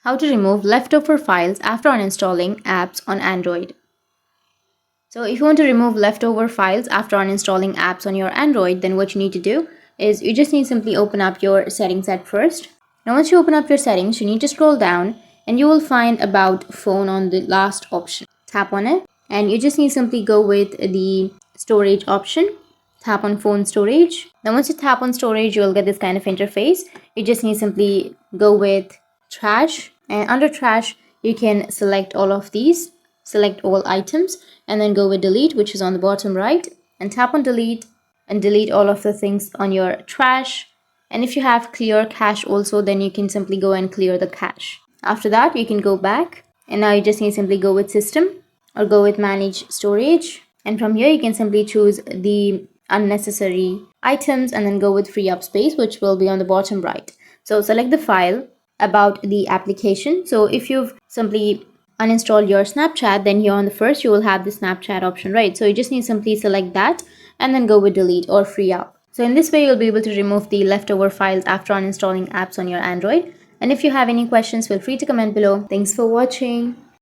How to remove leftover files after uninstalling apps on Android. So if you want to remove leftover files after uninstalling apps on your Android, then what you need to do is you just need to simply open up your settings at first. Now once you open up your settings, you need to scroll down and you will find about phone on the last option. Tap on it and you just need to simply go with the storage option. Tap on phone storage. Now once you tap on storage, you will get this kind of interface. You just need to simply go with trash, and under trash you can select all of these, select all items, and then go with delete, which is on the bottom right, and tap on delete and delete all of the things on your trash. And if you have clear cache also, then you can simply go and clear the cache. After that you can go back, and now you just need to simply go with system or go with manage storage, and from here you can simply choose the unnecessary items and then go with free up space, which will be on the bottom right. So select the file about the application. So if you've simply uninstalled your Snapchat, then here on the first you will have the Snapchat option, right? So you just need to simply select that and then go with delete or free up. So in this way you'll be able to remove the leftover files after uninstalling apps on your Android. And if you have any questions, feel free to comment below. Thanks for watching.